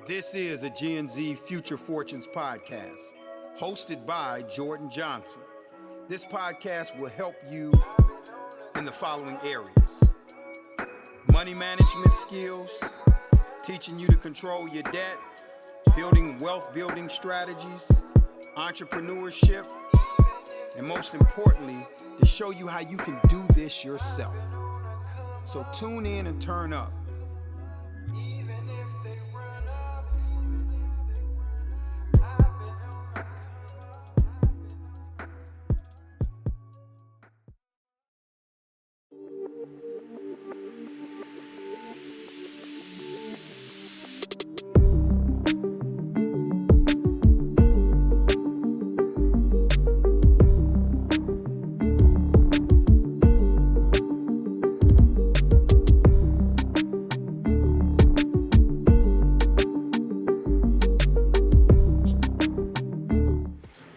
This is a Gen Z Future Fortunes podcast, hosted by Jordan Johnson. This podcast will help you in the following areas: money management skills, teaching you to control your debt, building wealth building strategies, entrepreneurship, and most importantly, to show you how you can do this yourself. So tune in and turn up.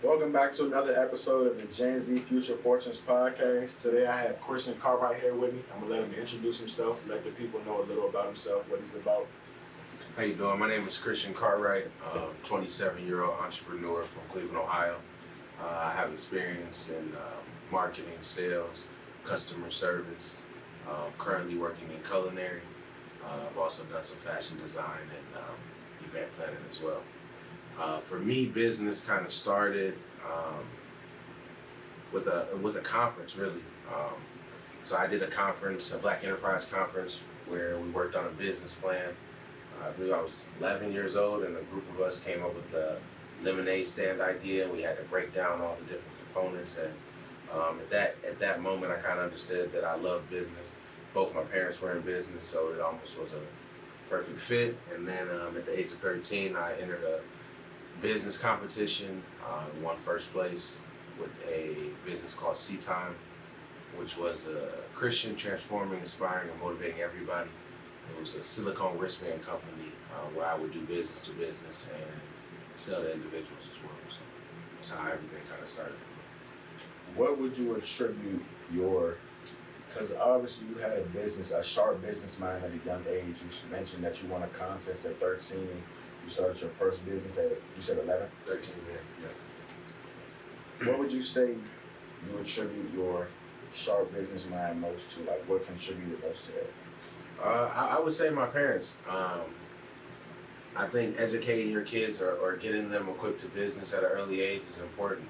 Welcome back to another episode of the Gen Z Future Fortunes podcast. Today I have Cartwright here with me. I'm going to let him introduce himself, let the people know a little about himself, what he's about. How you doing? My name is Cartwright, 27-year-old entrepreneur from Cleveland, Ohio. I have experience in marketing, sales, customer service. Currently working in culinary. I've also done some fashion design and event planning as well. For me, business kind of started with a conference, really. So I did a conference, a Black Enterprise conference, where we worked on a business plan. I believe I was 11 years old, and a group of us came up with the lemonade stand idea. We had to break down all the different components, and at that moment, I kind of understood that I loved business. Both my parents were in business, so it almost was a perfect fit. And then at the age of 13, I entered a business competition, won first place with a business called Sea Time, which was a Christian transforming, inspiring, and motivating everybody. It was a silicone wristband company where I would do business to business and sell to individuals as well. So that's how everything kind of started. What would you attribute because obviously you had a sharp business mind at a young age. You mentioned that you won a contest at 13. You started your first business at, you said 11? 13, yeah. What would you say you attribute your sharp business mind most to? Like, what contributed most to that? I would say my parents. I think educating your kids or getting them equipped to business at an early age is important,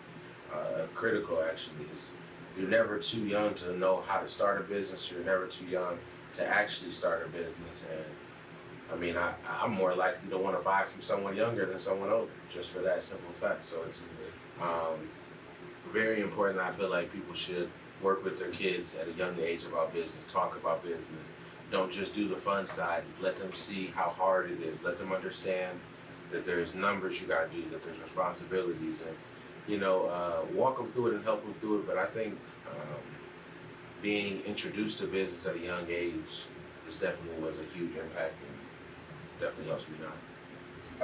critical actually. You're never too young to know how to start a business. You're never too young to actually start a business. And I mean, I'm more likely to want to buy from someone younger than someone older, just for that simple fact. So it's very important. I feel like people should work with their kids at a young age about business, talk about business. Don't just do the fun side. Let them see how hard it is. Let them understand that there's numbers you got to do, that there's responsibilities, and walk them through it and help them through it. But I think being introduced to business at a young age definitely was a huge impact and definitely helps me now.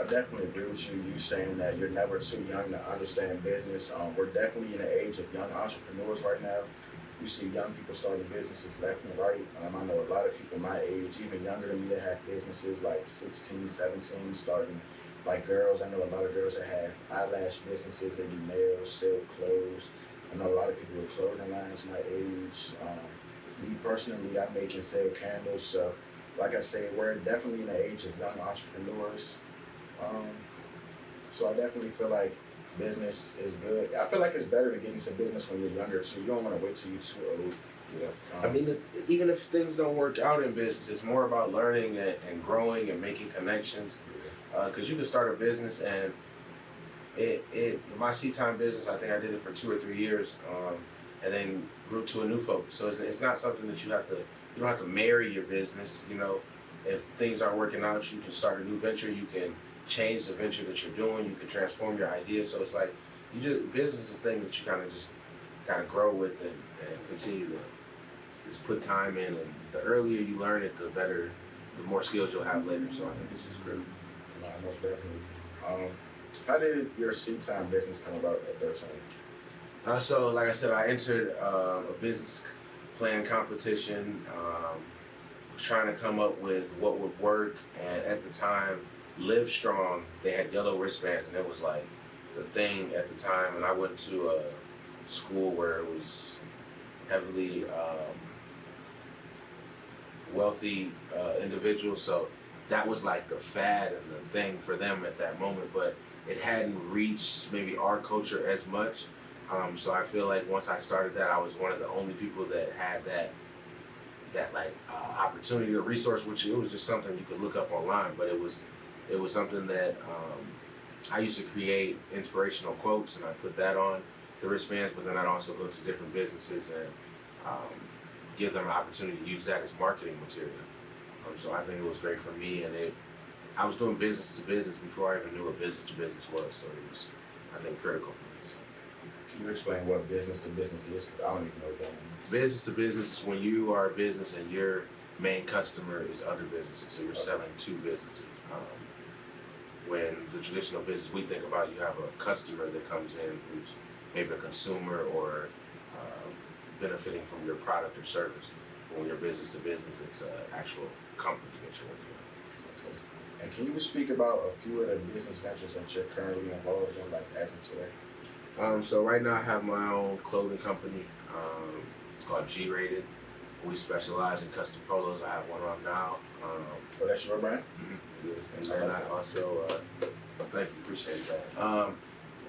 I definitely agree with you. You saying that you're never too young to understand business. We're definitely in the age of young entrepreneurs right now. You see young people starting businesses left and right. I know a lot of people my age, even younger than me, that have businesses like 16, 17, starting like girls. I know a lot of girls that have eyelash businesses. They do nails, sell clothes. I know a lot of people with clothing lines my age. Me personally, I make and sell candles. So like I say, we're definitely in the age of young entrepreneurs. So I definitely feel like business is good. I feel like it's better to get into business when you're younger too. You don't want to wait till you're too old. Yeah. I mean, even if things don't work out in business, it's more about learning and growing and making connections. Because you can start a business and my Sea Time business, I think I did it for 2 or 3 years, and then grew to a new focus. So it's not something that you don't have to marry your business. If things aren't working out, you can start a new venture. You can change the venture that you're doing. You can transform your idea. So it's like business is a thing that you kind of just got to grow with and continue to just put time in. And the earlier you learn it, the more skills you'll have later. So I think this is critical. No, most definitely. How did your Sea Time business come about at 13? So like I said, I entered a business plan competition. Was trying to come up with what would work, and at the time Live Strong, they had yellow wristbands, and it was like the thing at the time. And I went to a school where it was heavily wealthy individuals, so that was like the fad and the thing for them at that moment. But it hadn't reached maybe our culture as much. So I feel like once I started that, I was one of the only people that had that like opportunity or resource, which it was just something you could look up online, but it was something that I used to create inspirational quotes, and I put that on the wristbands, but then I'd also go to different businesses and give them an opportunity to use that as marketing material. So I think it was great for me, and I was doing business to business before I even knew what business to business was, so it was, I think, critical for me. So. Can you explain what business to business is? Because I don't even know what that means. Business to business is when you are a business and your main customer is other businesses, so you're selling to businesses. When the traditional business we think about, you have a customer that comes in who's maybe a consumer or benefiting from your product or service. But when you're business to business, it's an actual company that you're working with. And can you speak about a few of the business ventures that you're currently involved in, like as of today? So right now I have my own clothing company. It's called G-Rated. We specialize in custom polos. I have one on now. Oh, that's your brand? Mm-hmm. Yes. And then I also, thank you, appreciate that.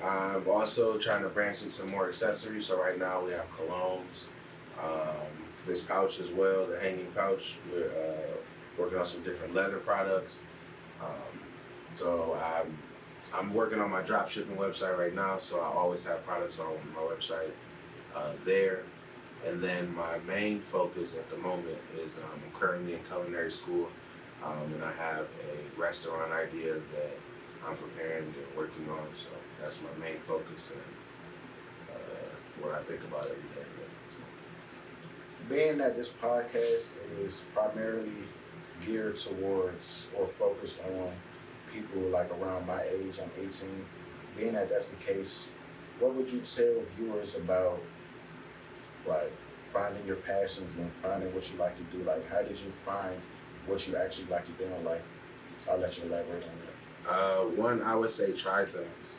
I'm also trying to branch into more accessories. So right now we have colognes, this pouch as well, the hanging pouch. We're working on some different leather products. So I'm working on my drop shipping website right now. So I always have products on my website there. And then my main focus at the moment is I'm currently in Culinary School, and I have a restaurant idea that I'm preparing and working on. So that's my main focus and what I think about every day. So. Being that this podcast is primarily geared towards or focused on people like around my age, I'm 18, being that that's the case, what would you tell viewers about like finding your passions and finding what you like to do? Like, how did you find what you actually like to do in life? I'll let you elaborate on that. One, I would say try things.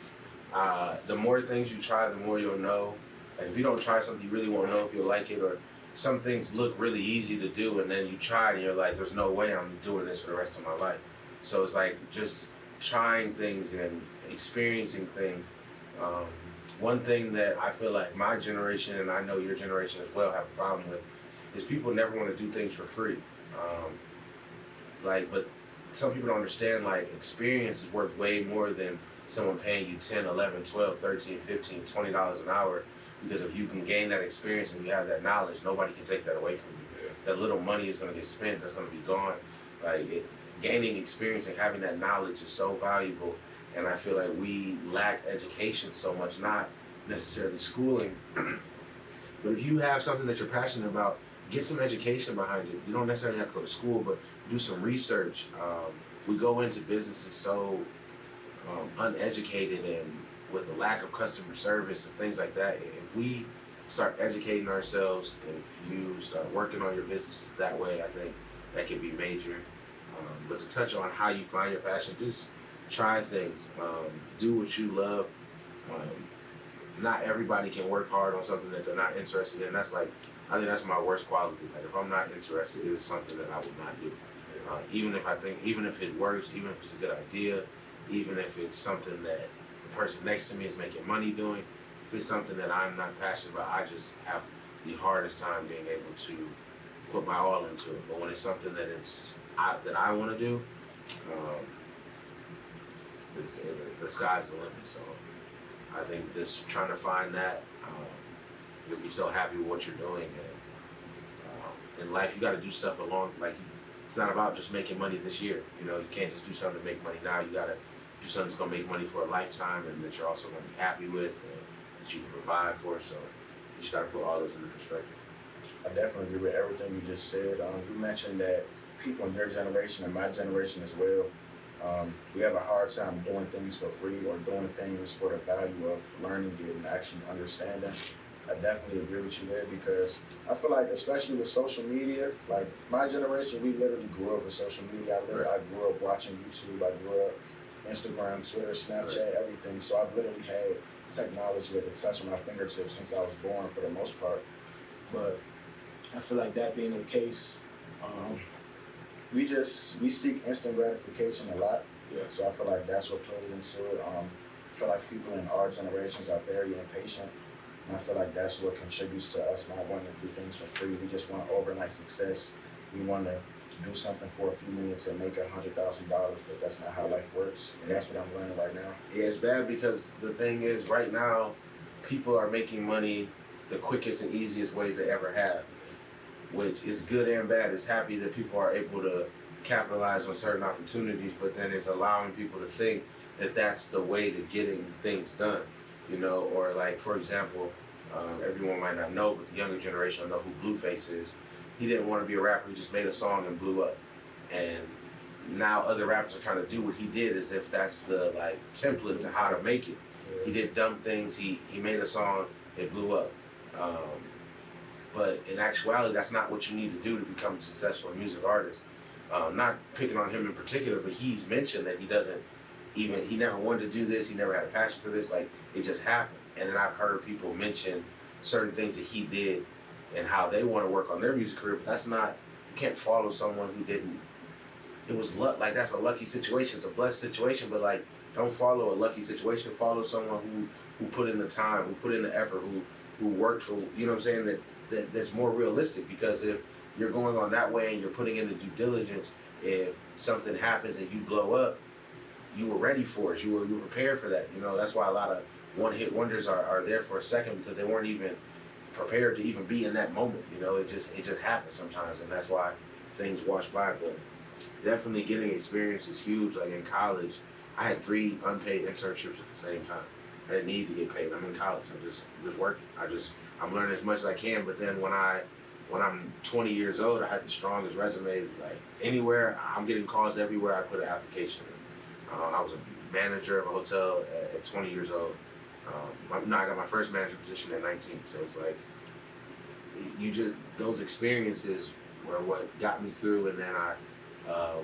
The more things you try, the more you'll know. Like if you don't try something, you really won't know if you'll like it. Or some things look really easy to do, and then you try it, and you're like, "There's no way I'm doing this for the rest of my life." So it's like just trying things and experiencing things. One thing that I feel like my generation, and I know your generation as well, have a problem with, is people never want to do things for free. But some people don't understand, like, experience is worth way more than someone paying you 10, 11, 12, 13, 15, $20 an hour, because if you can gain that experience and you have that knowledge, nobody can take that away from you. That little money is going to get spent, that's going to be gone. Gaining experience and having that knowledge is so valuable, and I feel like we lack education so much, not necessarily schooling, but if you have something that you're passionate about, get some education behind it. You don't necessarily have to go to school, but do some research. We go into businesses so uneducated and with a lack of customer service and things like that. If we start educating ourselves, if you start working on your business that way, I think that could be major. But to touch on how you find your passion, just try things. Do what you love. Not everybody can work hard on something that they're not interested in. I think that's my worst quality. Like if I'm not interested, it is something that I would not do. Even if it works, even if it's a good idea, even if it's something that the person next to me is making money doing, if it's something that I'm not passionate about, I just have the hardest time being able to put my all into it. But when it's something that that I want to do, the sky's the limit. So I think just trying to find that, you'll be so happy with what you're doing. And in life, you got to do stuff it's not about just making money this year. You can't just do something to make money now. You got to do something that's going to make money for a lifetime and that you're also going to be happy with and that you can provide for. So you just got to put all those into perspective. I definitely agree with everything you just said. You mentioned that people in your generation and my generation as well, we have a hard time doing things for free or doing things for the value of learning it and actually understanding. I definitely agree with you there because I feel like, especially with social media, like my generation, we literally grew up with social media. I grew up watching YouTube. I grew up Instagram, Twitter, Snapchat, everything. So I've literally had technology at the touch of my fingertips since I was born, for the most part. But I feel like that being the case, we seek instant gratification a lot. Yeah. So I feel like that's what plays into it. I feel like people in our generations are very impatient. And I feel like that's what contributes to us not wanting to do things for free. We just want overnight success. We want to do something for a few minutes and make $100,000, but that's not how life works. And that's what I'm learning right now. Yeah, it's bad because the thing is, right now, people are making money the quickest and easiest ways they ever have, which is good and bad. It's happy that people are able to capitalize on certain opportunities, but then it's allowing people to think that that's the way to getting things done, you know, or like, for example, everyone might not know, but the younger generation will know who Blueface is. He didn't want to be a rapper, he just made a song and blew up. And now other rappers are trying to do what he did as if that's the like template to how to make it. He did dumb things, he made a song, it blew up. But in actuality, that's not what you need to do to become a successful music artist. Not picking on him in particular, but he's mentioned that he never wanted to do this, he never had a passion for this, like it just happened. And then I've heard people mention certain things that he did and how they want to work on their music career, but that's not, you can't follow someone who didn't, it was luck, like that's a lucky situation, it's a blessed situation, but like don't follow a lucky situation, follow someone who put in the time, who put in the effort, who worked for, you know what I'm saying, that's more realistic, because if you're going on that way and you're putting in the due diligence, if something happens and you blow up, you were ready for it, you were prepared for that, you know. That's why a lot of one-hit wonders are there for a second, because they weren't even prepared to even be in that moment, you know. It just happens sometimes, and that's why things wash by. But definitely getting experience is huge. Like in college, I had 3 unpaid internships at the same time. I didn't need to get paid. I'm in college. I'm just working. I'm learning as much as I can. But then when I'm 20 years old, I had the strongest resume. Like anywhere, I'm getting calls everywhere I put an application in. I was a manager of a hotel at 20 years old. I got my first manager position at 19. So it's like, those experiences were what got me through. And then I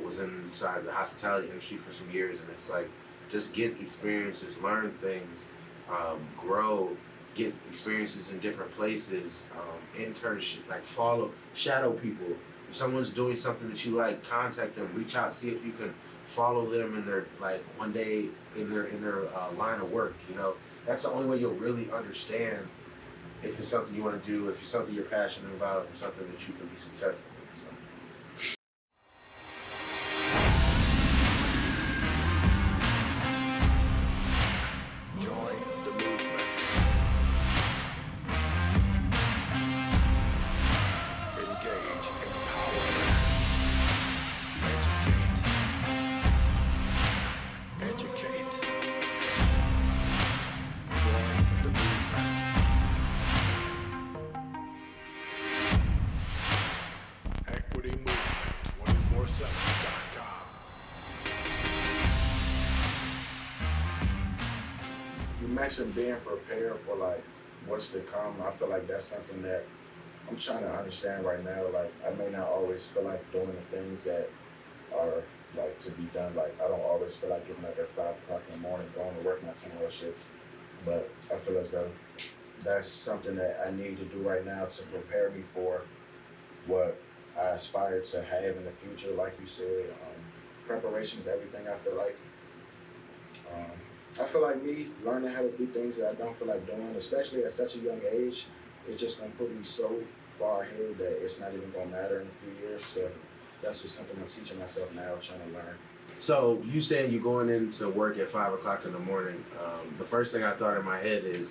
was inside the hospitality industry for some years. And it's like, just get experiences, learn things, grow, get experiences in different places, internship, like shadow people. If someone's doing something that you like, contact them, reach out, see if you can follow them in their, like one day in their line of work, you know. That's the only way you'll really understand if it's something you want to do, if it's something you're passionate about, if it's something that you can be successful in. So. Join the movement. Engage, empower, educate. Join the movement. Equity Movement 247.com. You mentioned being prepared for like what's to come. I feel like that's something that I'm trying to understand right now. Like I may not always feel like doing the things that are like to be done. Like I don't always feel like getting up at 5 o'clock in the morning, going to work my 10-hour shift. But I feel as though that's something that I need to do right now to prepare me for what I aspire to have in the future. Like you said, preparation is everything. I feel like me learning how to do things that I don't feel like doing, especially at such a young age, it's just gonna put me so far ahead that it's not even gonna matter in a few years. So that's just something I'm teaching myself now, trying to learn. So you saying you're going into work at 5 o'clock in the morning. The first thing I thought in my head is,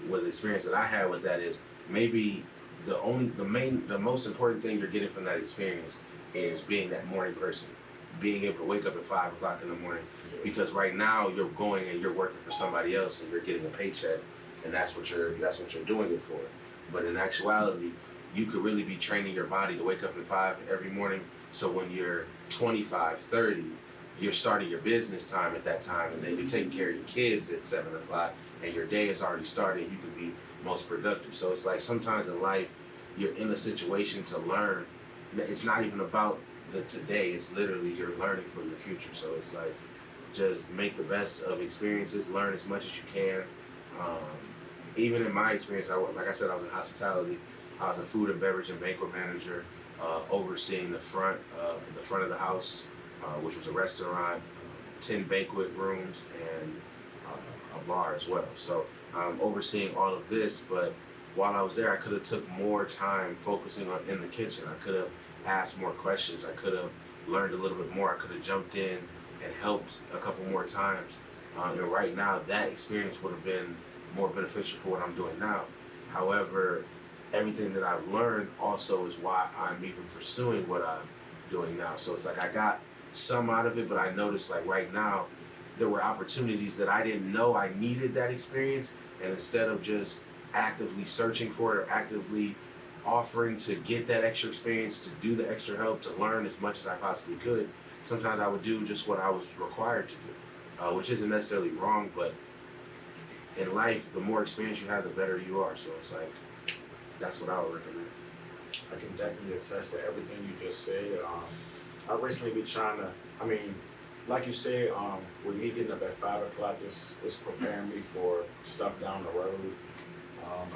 with the experience that I had with that, is maybe the most important thing you're getting from that experience is being that morning person, being able to wake up at 5 o'clock in the morning. Because right now you're going and you're working for somebody else and you're getting a paycheck, and that's what you're doing it for. But in actuality, you could really be training your body to wake up at 5 every morning. So when you're 25, 30, you're starting your business time at that time, and then you're taking care of your kids at 7 o'clock, and your day is already started. You could be most productive. So it's like sometimes in life, you're in a situation to learn. It's not even about the today, it's literally you're learning for your future. So it's like, just make the best of experiences, learn as much as you can. Um, Even in my experience, like I said, I was in hospitality. I was a food and beverage and banquet manager, overseeing the front of the house, which was a restaurant, 10 banquet rooms, and a bar as well. So I'm overseeing all of this, but while I was there, I could have took more time focusing on in the kitchen. I could have asked more questions. I could have learned a little bit more. I could have jumped in and helped a couple more times. And right now, that experience would have been more beneficial for what I'm doing now. However, everything that I've learned also is why I'm even pursuing what I'm doing now. So it's like I got some out of it, but I noticed like right now, there were opportunities that I didn't know I needed that experience, and instead of just actively searching for it or actively offering to get that extra experience, to do the extra help, to learn as much as I possibly could, sometimes I would do just what I was required to do, which isn't necessarily wrong, but in life, the more experience you have, the better you are. So it's like, that's what I would recommend. I can definitely attest to everything you just said. I recently be trying to, I mean, like you said, with me getting up at 5 o'clock, it's preparing me for stuff down the road.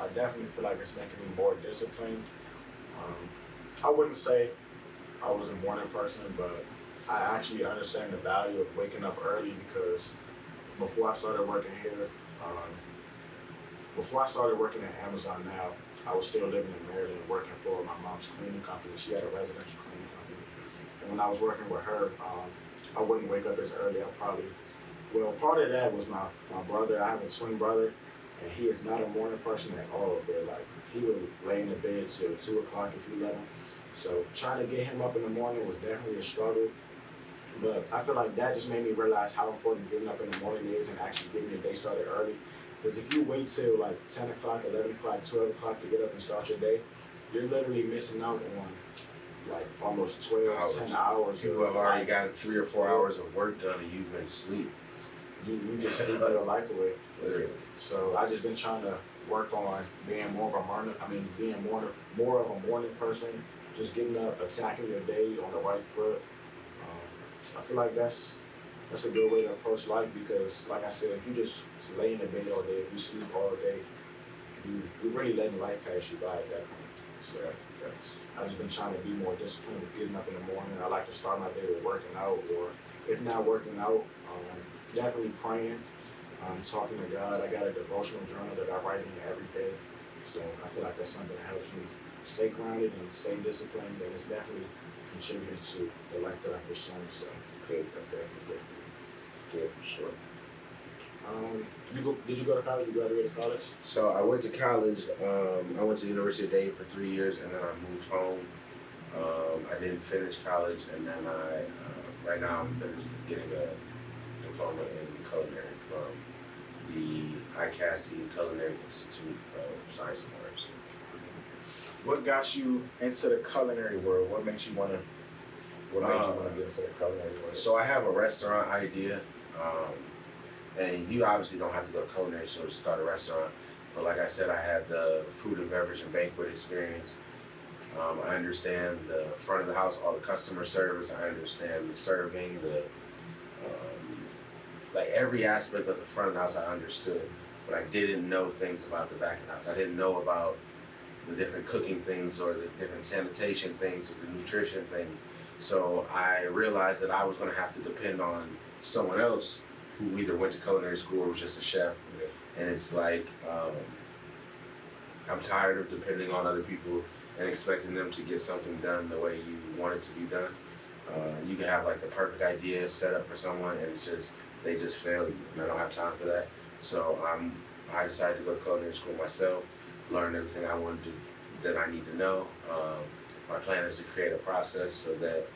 I definitely feel like it's making me more disciplined. I wouldn't say I was a morning person, but I actually understand the value of waking up early because before I started working here, before I started working at Amazon now, I was still living in Maryland working for my mom's cleaning company. She had a residential cleaning company. And when I was working with her, I wouldn't wake up as early. Part of that was my brother. I have a twin brother, and he is not a morning person at all. But like, he would lay in the bed till 2 o'clock if you let him. So trying to get him up in the morning was definitely a struggle. But I feel like that just made me realize how important getting up in the morning is and actually getting your day started early. Because if you wait till like 10 o'clock, 11 o'clock, 12 o'clock to get up and start your day, you're literally missing out on like almost 12, 10 hours. People have already got 3 or 4 hours of work done and you've been asleep. You just sleep your life away. Literally. So I just been trying to work on being more of a morning person, just getting up, attacking your day on the right foot. I feel like that's a good way to approach life because, like I said, if you just lay in the bed all day, if you sleep all day, you're really letting life pass you by at that point. So I've just been trying to be more disciplined with getting up in the morning. I like to start my day with working out, or if not working out, definitely praying, talking to God. I got a devotional journal that I write in every day. So I feel like that's something that helps me stay grounded and stay disciplined, and it's definitely contributing to the life that I'm pursuing. So that's definitely good for you. Yeah, for sure. Did you go to college? You graduated college? So I went to college. I went to the University of Dade for 3 years, and then I moved home. I didn't finish college, and then right now I'm getting a diploma in culinary from the ICASI Culinary Institute of Science and Arts. What got you into the culinary world? What made you want to get into the culinary world? So I have a restaurant idea, and you obviously don't have to go to culinary school to start a restaurant. But like I said, I had the food and beverage and banquet experience. I understand the front of the house, all the customer service. I understand the serving, like every aspect of the front of the house I understood, but I didn't know things about the back of the house. I didn't know about the different cooking things or the different sanitation things or the nutrition things. So I realized that I was going to have to depend on someone else who either went to culinary school or was just a chef. And it's like, I'm tired of depending on other people and expecting them to get something done the way you want it to be done. You can have like the perfect idea set up for someone and they just fail you, and I don't have time for that. So I decided to go to culinary school myself, learn everything that I need to know. My plan is to create a process so that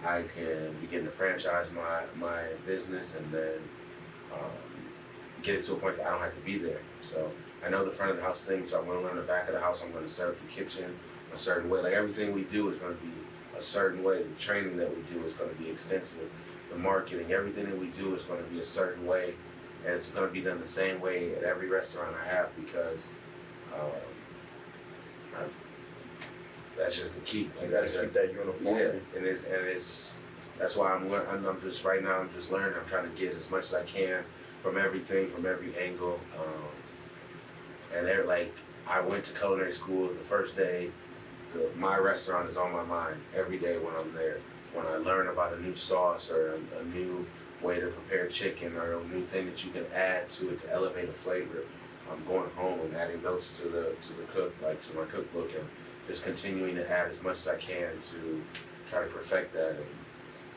I can begin to franchise my business and then get it to a point that I don't have to be there. So I know the front of the house thing, so I'm going to learn the back of the house. I'm going to set up the kitchen a certain way. Like everything we do is going to be a certain way. The training that we do is going to be extensive. The marketing, everything that we do is going to be a certain way, and it's going to be done the same way at every restaurant I have because I, that's just the key. You gotta keep that uniformity. Yeah, and it's that's why I'm just right now. I'm just learning. I'm trying to get as much as I can from everything, from every angle. And they're like, I went to culinary school the first day. My restaurant is on my mind every day when I'm there. When I learn about a new sauce or a new way to prepare chicken or a new thing that you can add to it to elevate a flavor, I'm going home and adding notes to the cook, like to my cookbook, and just continuing to add as much as I can to try to perfect that. And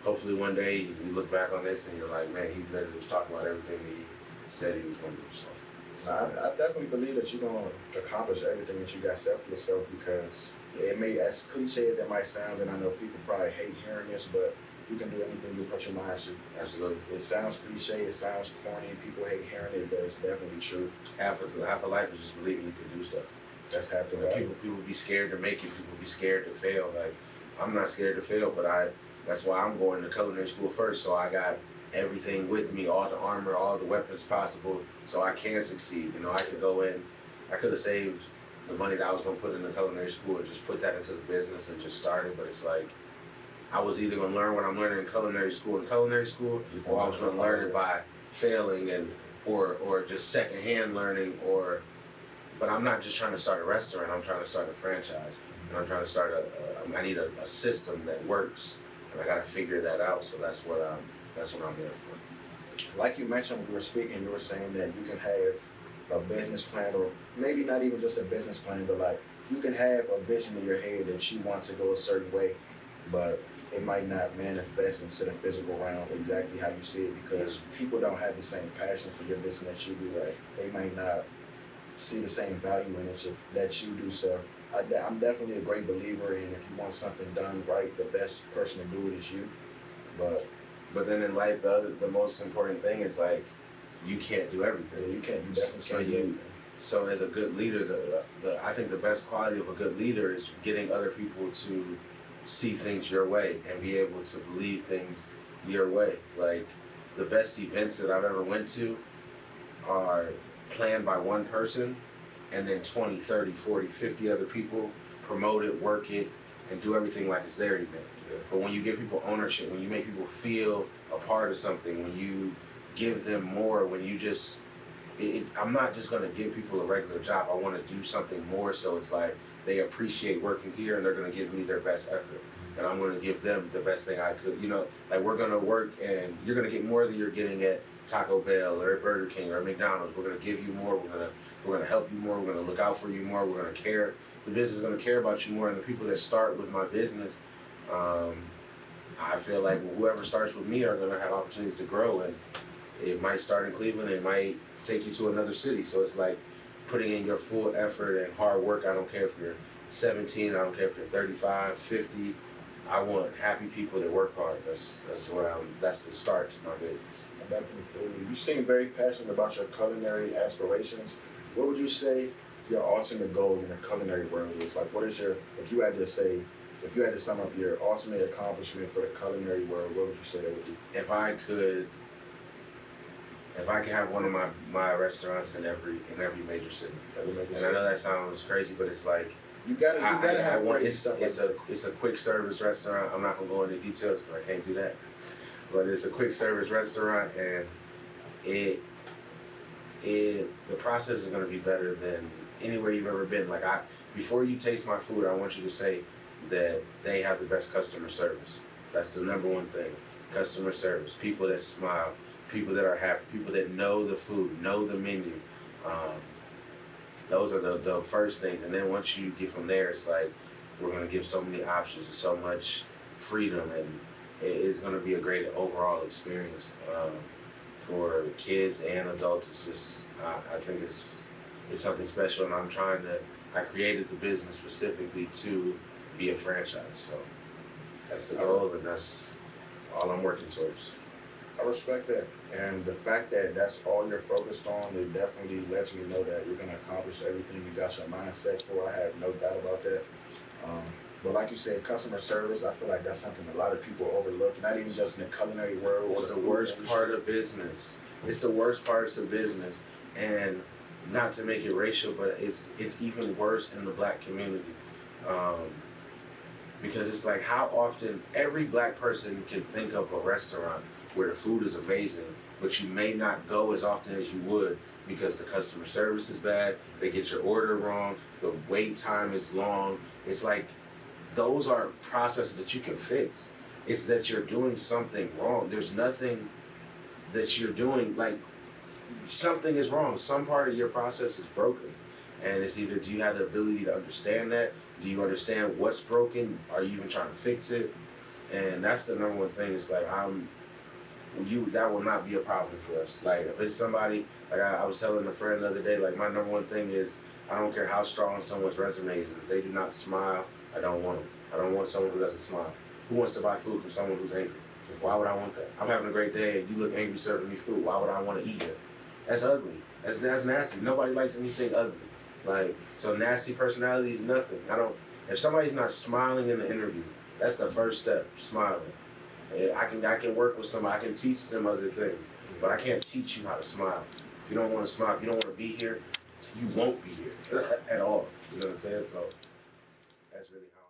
hopefully one day you look back on this and you're like, man, he literally was talking about everything that he said he was going to do. So. I definitely believe that you're going to accomplish everything that you got set for yourself, because it may, as cliche as it might sound, and I know people probably hate hearing this, but you can do anything you put your mind to. Absolutely. It sounds cliche, it sounds corny, people hate hearing it, but it's definitely true. Half of life is just believing you can do stuff. That's half the And battle. people be scared to make it. People be scared to fail. Like, I'm not scared to fail, but that's why I'm going to culinary school first. So I got everything with me, all the armor, all the weapons possible, so I can succeed. You know, I could go in, I could have saved the money that I was going to put in the culinary school and just put that into the business and just started. But it's like, I was either going to learn what I'm learning in culinary school, or I was going to learn it by failing and or just secondhand learning. But I'm not just trying to start a restaurant. I'm trying to start a franchise, and I'm trying to start I need a system that works, and I got to figure that out. So that's what I'm here for. Like you mentioned when you were speaking, you were saying that you can have a business plan, or maybe not even just a business plan, but like you can have a vision in your head that you want to go a certain way, but it might not manifest into the physical realm exactly how you see it, because people don't have the same passion for your business that you do. Right. They might not see the same value in it that you do. So I'm definitely a great believer in, if you want something done right, the best person to do it is you. But then in life, the most important thing is, like, you can't do everything. Yeah, you definitely So can't do everything. So as a good leader, I think the best quality of a good leader is getting other people to see things your way and be able to believe things your way. Like, the best events that I've ever went to are planned by one person, and then 20, 30, 40, 50 other people promote it, work it, and do everything like it's their event. Yeah. But when you give people ownership, when you make people feel a part of something, when you give them more, when you just, I'm not just going to give people a regular job. I want to do something more, so it's like they appreciate working here and they're going to give me their best effort. And I'm going to give them the best thing I could. You know, like, we're going to work and you're going to get more than you're getting at Taco Bell or Burger King or McDonald's. We're going to give you more. We're going to help you more. We're going to look out for you more. We're going to care. The business is going to care about you more. And the people that start with my business, I feel like whoever starts with me are going to have opportunities to grow. And it might start in Cleveland. It might take you to another city. So it's like putting in your full effort and hard work. I don't care if you're 17. I don't care if you're 35, 50. I want happy people that work hard. That's the start to my business. I definitely feel you. You seem very passionate about your culinary aspirations. What would you say your ultimate goal in the culinary world is? Like, what is if you had to sum up your ultimate accomplishment for the culinary world, what would you say that would be? If I could have one of my restaurants in every major city. And I know that sounds crazy, but it's like, you gotta have one. It's a quick service restaurant. I'm not gonna go into details because I can't do that. But it's a quick service restaurant, and the process is gonna be better than anywhere you've ever been. Like, before you taste my food, I want you to say that they have the best customer service. That's the number one thing. Customer service. People that smile. People that are happy. People that know the food, know the menu. Those are the first things. And then once you get from there, it's like, we're going to give so many options and so much freedom, and it is going to be a great overall experience for kids and adults. It's just, I think it's something special, and I created the business specifically to be a franchise. So that's the goal, and that's all I'm working towards. I respect that. And the fact that that's all you're focused on, it definitely lets me know that you're going to accomplish everything you got your mind set for. I have no doubt about that. But like you said, customer service, I feel like that's something a lot of people overlook, not even just in the culinary world. It's the worst part of business. It's the worst parts of business. And not to make it racial, but it's even worse in the black community. Because it's like, how often every black person can think of a restaurant where the food is amazing, but you may not go as often as you would because the customer service is bad, they get your order wrong, the wait time is long. It's like, those are processes that you can fix. It's that you're doing something wrong. There's nothing that you're doing, like, something is wrong. Some part of your process is broken. And it's either, do you have the ability to understand that? Do you understand what's broken? Are you even trying to fix it? And that's the number one thing. It's like, that will not be a problem for us. Like, if it's somebody, like I was telling a friend the other day, like, my number one thing is, I don't care how strong someone's resume is. If they do not smile, I don't want them. I don't want someone who doesn't smile. Who wants to buy food from someone who's angry? Why would I want that? I'm having a great day and you look angry serving me food. Why would I want to eat it? That's ugly. That's nasty. Nobody likes anything ugly. Like, so nasty personality is nothing. If somebody's not smiling in the interview, that's the first step, smiling. And I can work with somebody, I can teach them other things, but I can't teach you how to smile. If you don't want to smile, if you don't want to be here, you won't be here at all. You know what I'm saying? So that's really how.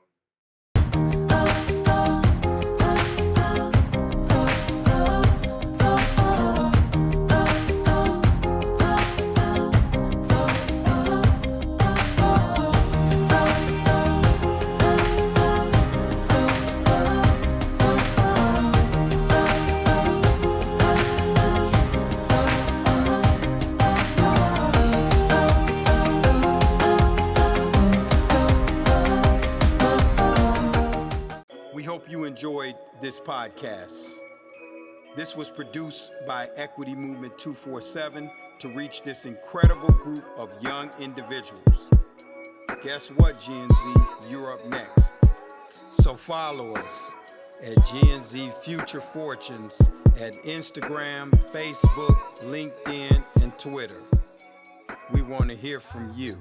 We hope you enjoyed this podcast. This was produced by Equity Movement 247 to reach this incredible group of young individuals. Guess what, Gen Z? You're up next. So follow us at Gen Z Future Fortunes at Instagram, Facebook, LinkedIn, and Twitter. We want to hear from you.